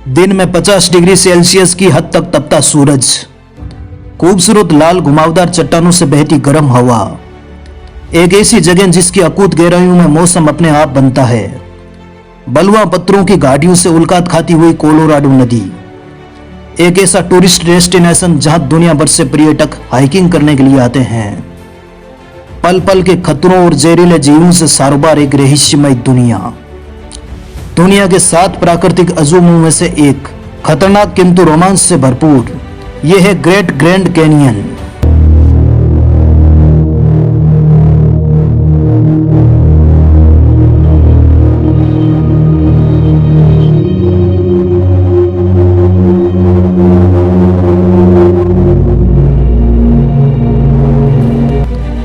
दिन में 50 degree Celsius की हद तक तपता सूरज, खूबसूरत लाल घुमावदार चट्टानों से बहती गर्म हवा, एक ऐसी जगह जिसकी अकूत गहराइयों में मौसम अपने आप बनता है। बलुआ पत्थरों की घाटियों से उल्कात खाती हुई कोलोराडो नदी, एक ऐसा टूरिस्ट डेस्टिनेशन जहां दुनिया भर से पर्यटक हाइकिंग करने के लिए आते हैं। पल पल के खतरों और जहरीले जीवों से सारोबार एक रहस्यमय दुनिया के 7 प्राकृतिक अजूबों में से एक, खतरनाक किंतु रोमांच से भरपूर, यह है ग्रेट ग्रैंड कैनियन।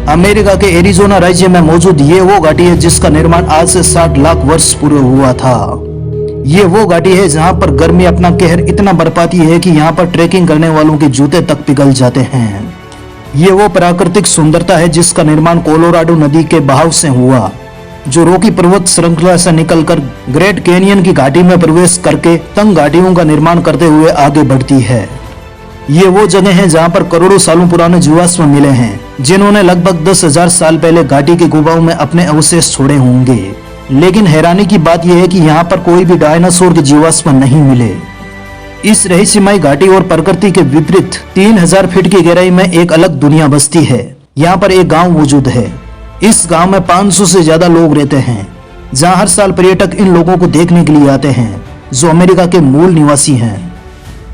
अमेरिका के एरिजोना राज्य में मौजूद ये वो घाटी है जिसका निर्माण आज से 60 लाख वर्ष पूर्व हुआ था। ये वो घाटी है जहां पर गर्मी अपना कहर इतना बरपाती है कि यहां पर ट्रैकिंग करने वालों के जूते तक पिघल जाते हैं। ये वो प्राकृतिक सुंदरता है जिसका निर्माण कोलोराडो नदी के बहाव से हुआ, जो रॉकी पर्वत श्रृंखला से निकलकर ग्रेट कैनियन की घाटी में प्रवेश करके तंग घाटियों का निर्माण करते हुए आगे बढ़ती है। ये वो जगह है जहां पर करोड़ों सालों पुराने जीवाश्म मिले हैं, जिन्होंने लगभग 10,000 साल पहले घाटी के गुफाओं में अपने अवशेष छोड़े होंगे। लेकिन हैरानी की बात यह है कि यहाँ पर कोई भी डायनासोर के जीवाश्म नहीं मिले। इस रहस्यमय घाटी और प्रकृति के विपरीत 3000 फीट की गहराई में एक अलग दुनिया बसती है। यहाँ पर एक गांव मौजूद है। इस गांव में 500 से ज्यादा लोग रहते हैं, जहाँ हर साल पर्यटक इन लोगों को देखने के लिए आते हैं, जो अमेरिका के मूल निवासी हैं।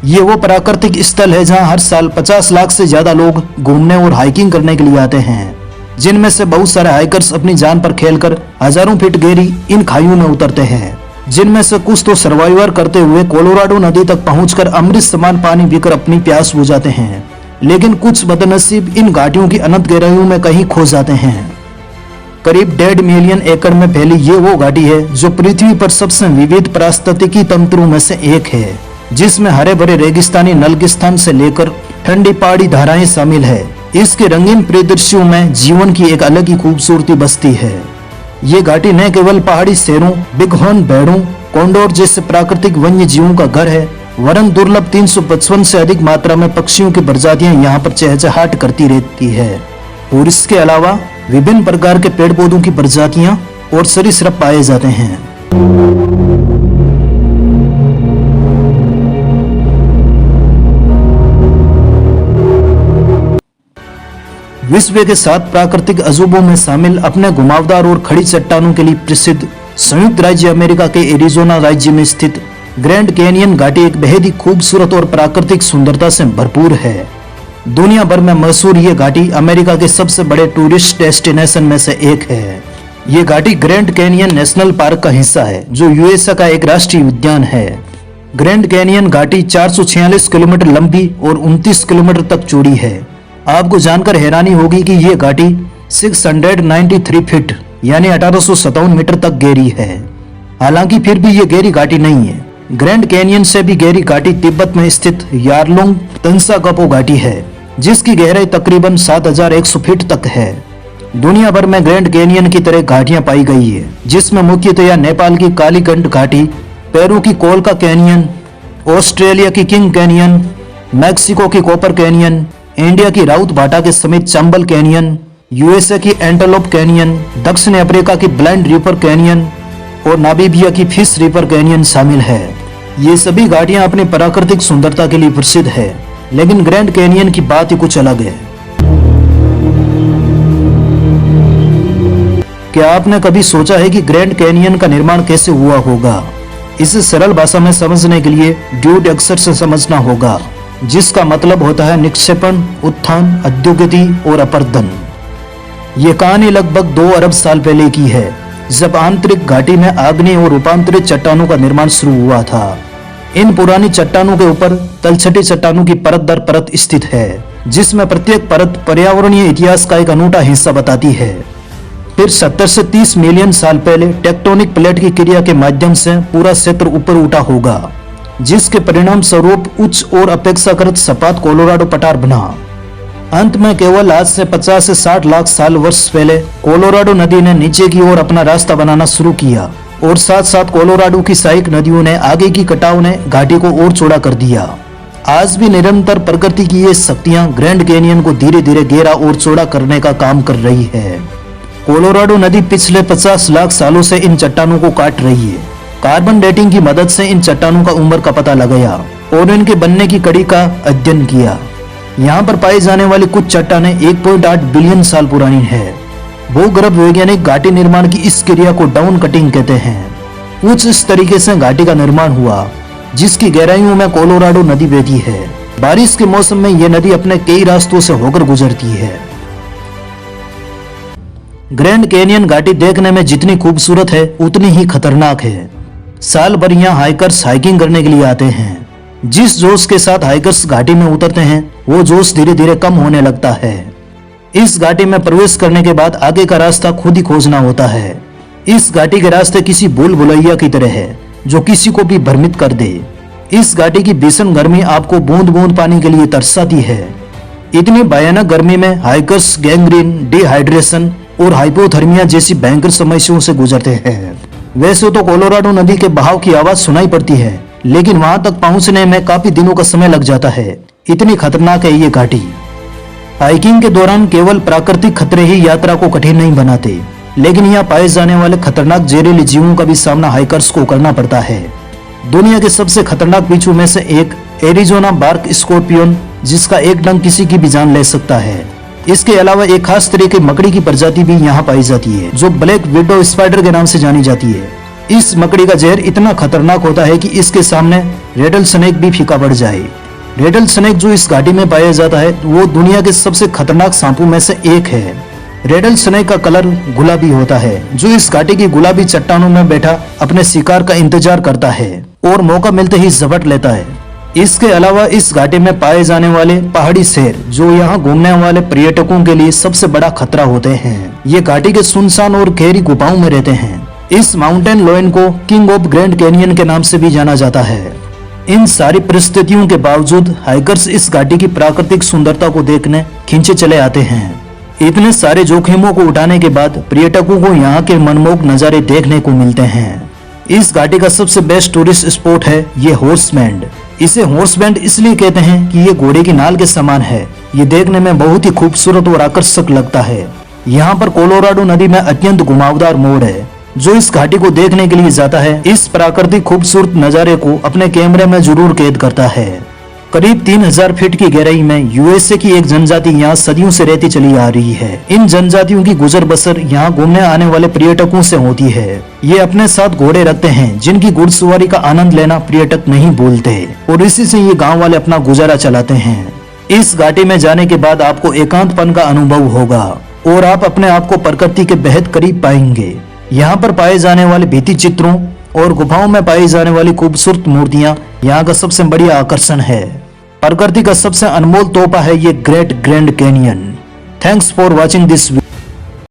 ये वो प्राकृतिक स्थल है जहां हर साल 50 लाख से ज्यादा लोग घूमने और हाइकिंग करने के लिए आते हैं, जिनमें से बहुत सारे हाइकर्स अपनी जान पर खेलकर हजारों फीट गहरी इन खाइयों में उतरते हैं, जिनमें से कुछ तो सर्वाइवर करते हुए कोलोराडो नदी तक पहुंचकर अमृत समान पानी पीकर अपनी प्यास बुझाते हैं। लेकिन कुछ बदनसीब इन घाटियों की अनंत गहराइयों में कहीं खो जाते हैं। करीब 1.5 मिलियन एकड़ में फैली ये वो घाटी है जो पृथ्वी पर सबसे विविध पारिस्थितिकी तंत्रों में से एक है, जिसमें हरे भरे रेगिस्तानी नलगिस्तान से लेकर ठंडी पहाड़ी धाराएं शामिल है। इसके रंगीन परिदृश्यों में जीवन की एक अलग ही खूबसूरती बसती है। ये घाटी न केवल पहाड़ी शेरों, बिगहॉर्न भेड़ों, कोंडोर जैसे प्राकृतिक वन्य जीवों का घर है, वरन दुर्लभ 355 से अधिक मात्रा में पक्षियों की प्रजातियां यहाँ पर चहचहाट करती रहती है। और इसके अलावा विभिन्न प्रकार के पेड़ पौधों की प्रजातियां और सरीसृप पाए जाते हैं। विश्व के 7 प्राकृतिक अजूबों में शामिल अपने घुमावदार और खड़ी चट्टानों के लिए प्रसिद्ध संयुक्त राज्य अमेरिका के एरिजोना राज्य में स्थित ग्रैंड कैनियन घाटी एक बेहद ही खूबसूरत और प्राकृतिक सुंदरता से भरपूर है। दुनिया भर में मशहूर ये घाटी अमेरिका के सबसे बड़े टूरिस्ट डेस्टिनेशन में से एक है। ये घाटी ग्रैंड कैनियन नेशनल पार्क का हिस्सा है, जो यूएसए का एक राष्ट्रीय उद्यान है। ग्रैंड कैनियन घाटी 446 किलोमीटर लंबी और 29 किलोमीटर तक चौड़ी है। आपको जानकर हैरानी होगी कि यह घाटी 693 फीट यानी 1857 मीटर तक गहरी है। हालांकि फिर भी यह गहरी घाटी नहीं है। ग्रैंड कैनियन से भी गहरी घाटी तिब्बत में स्थित यारलुंग तंसाकपो घाटी है, जिसकी गहराई तकरीबन 7100 फीट तक है। दुनिया भर में ग्रैंड कैनियन की तरह घाटियां पाई गई है, जिसमें मुख्यतया नेपाल की कालीगंड घाटी, पेरू की कोलका कैनियन, ऑस्ट्रेलिया की किंग कैनियन, मैक्सिको की कॉपर कैनियन, इंडिया की राउत भाटा के समेत चंबल कैनियन, यूएसए की एंटेलोप कैनियन, दक्षिण अफ्रीका की ब्लाइंड रिवर कैनियन और नामीबिया की फिश रिवर कैनियन शामिल है। ये सभी घाटियां अपनी प्राकृतिक सुंदरता के लिए प्रसिद्ध है, लेकिन ग्रैंड कैनियन की बात ही कुछ अलग है। क्या आपने कभी सोचा है कि ग्रैंड कैनियन का निर्माण कैसे हुआ होगा? इसे सरल भाषा में समझने के लिए ड्यूड अक्षर से समझना होगा, जिसका मतलब होता है निक्षेपण, उत्थान, अधोगति और अपर्दन। ये कहानी लगभग 2 अरब साल पहले की है, जब आंतरिक घाटी में आग्नेय और रूपांतरित चट्टानों का निर्माण शुरू हुआ था। इन पुरानी चट्टानों के ऊपर तलछटी चट्टानों की परत दर परत स्थित है, जिसमें प्रत्येक परत पर्यावरणीय इतिहास का एक अनूठा हिस्सा बताती है। फिर 70 से 30 मिलियन साल पहले टेक्टोनिक प्लेट की क्रिया के माध्यम से पूरा क्षेत्र ऊपर उठा होगा, जिसके परिणाम स्वरूप उच्च और अपेक्षाकृत सपाट कोलोराडो पठार बना। अंत में केवल आज से 50 से 60 लाख साल वर्ष पहले कोलोराडो नदी ने नीचे की ओर अपना रास्ता बनाना शुरू किया और साथ साथ कोलोराडो की सहायक नदियों ने आगे की कटाव ने घाटी को और चौड़ा कर दिया। आज भी निरंतर प्रकृति की ये शक्तियां ग्रैंड कैनियन को धीरे धीरे गहरा और चौड़ा करने का काम कर रही है। कोलोराडो नदी पिछले 50 लाख सालों से इन चट्टानों को काट रही है। कार्बन डेटिंग की मदद से इन चट्टानों का उम्र का पता लगाया और इनके बनने की कड़ी का अध्ययन किया। यहाँ पर पाई जाने वाली कुछ चट्टानें 1.8 बिलियन साल पुरानी है। भूगर्भ वैज्ञानिक घाटी निर्माण की इस क्रिया को डाउन कटिंग कहते हैं। कुछ इस तरीके से घाटी का निर्माण हुआ जिसकी गहराइयों में कोलोराडो नदी बहती है। बारिश के मौसम में यह नदी अपने कई रास्तों से होकर गुजरती है। ग्रैंड कैनियन घाटी देखने में जितनी खूबसूरत है उतनी ही खतरनाक है। साल भर यहाँ हाइकर्स हाइकिंग करने के लिए आते हैं। जिस जोश के साथ हाइकर्स घाटी में उतरते हैं वो जोश धीरे धीरे कम होने लगता है। इस घाटी में प्रवेश करने के बाद आगे का रास्ता खुद ही खोजना होता है। इस घाटी के रास्ते किसी भूल भुलैया की तरह है जो किसी को भी भ्रमित कर दे। इस घाटी की भीषण गर्मी आपको बूंद बूंद पानी के लिए तरसाती है। इतनी भयानक गर्मी में हाइकर्स गैंग्रीन, डिहाइड्रेशन और हाइपोथर्मिया जैसी भयंकर समस्याओं से गुजरते हैं। वैसे तो कोलोराडो नदी के बहाव की आवाज सुनाई पड़ती है, लेकिन वहां तक पहुंचने में काफी दिनों का समय लग जाता है। इतनी खतरनाक है ये घाटी। हाइकिंग के दौरान केवल प्राकृतिक खतरे ही यात्रा को कठिन नहीं बनाते, लेकिन यहाँ पाए जाने वाले खतरनाक जहरीले जीवों का भी सामना हाइकर्स को करना पड़ता है। दुनिया के सबसे खतरनाक बिच्छू में से एक एरिजोना बार्क स्कॉर्पियन, जिसका एक डंक किसी की भी जान ले सकता है। इसके अलावा एक खास तरह की मकड़ी की प्रजाति भी यहाँ पाई जाती है जो ब्लैक विडो स्पाइडर के नाम से जानी जाती है। इस मकड़ी का जहर इतना खतरनाक होता है कि इसके सामने रेडल स्नेक भी फीका पड़ जाए। रेडल स्नेक जो इस घाटी में पाया जाता है वो दुनिया के सबसे खतरनाक सांपों में से एक है। रेडल स्नेक का कलर गुलाबी होता है, जो इस घाटी की गुलाबी चट्टानों में बैठा अपने शिकार का इंतजार करता है और मौका मिलते ही झपट लेता है। इसके अलावा इस घाटी में पाए जाने वाले पहाड़ी शेर जो यहाँ घूमने वाले पर्यटकों के लिए सबसे बड़ा खतरा होते हैं। ये घाटी के सुनसान और गहरी गुफाओं में रहते हैं। इस माउंटेन लायन को किंग ऑफ ग्रैंड कैनियन के नाम से भी जाना जाता है। इन सारी परिस्थितियों के बावजूद हाइकर्स इस घाटी की प्राकृतिक सुंदरता को देखने खींचे चले आते हैं। इतने सारे जोखिमों को उठाने के बाद पर्यटकों को यहाँ के मनमोहक नजारे देखने को मिलते हैं। इस घाटी का सबसे बेस्ट टूरिस्ट स्पॉट है ये हॉर्स बैंड। इसे हॉर्स बैंड इसलिए कहते हैं कि ये घोड़े की नाल के समान है। ये देखने में बहुत ही खूबसूरत और आकर्षक लगता है। यहाँ पर कोलोराडो नदी में अत्यंत घुमावदार मोड़ है जो इस घाटी को देखने के लिए जाता है इस प्राकृतिक खूबसूरत नजारे को अपने कैमरे में जरूर कैद करता है। करीब 3000 फीट की गहराई में यूएसए की एक जनजाति यहाँ सदियों से रहती चली आ रही है। इन जनजातियों की गुजर बसर यहाँ घूमने आने वाले पर्यटकों से होती है। ये अपने साथ घोड़े रखते हैं जिनकी घुड़सवारी का आनंद लेना पर्यटक नहीं भूलते और इसी से ये गाँव वाले अपना गुजारा चलाते हैं। इस घाटी में जाने के बाद आपको एकांतपन का अनुभव होगा और आप अपने आप को प्रकृति के बेहद करीब पाएंगे। यहाँ पर पाए जाने वाले भित्ति चित्रों और गुफाओं में पाई जाने वाली खूबसूरत मूर्तियां यहाँ का सबसे बड़ी आकर्षण है। प्रकृति का सबसे अनमोल तोहफा है ये great grand canyon. Thanks for watching this video.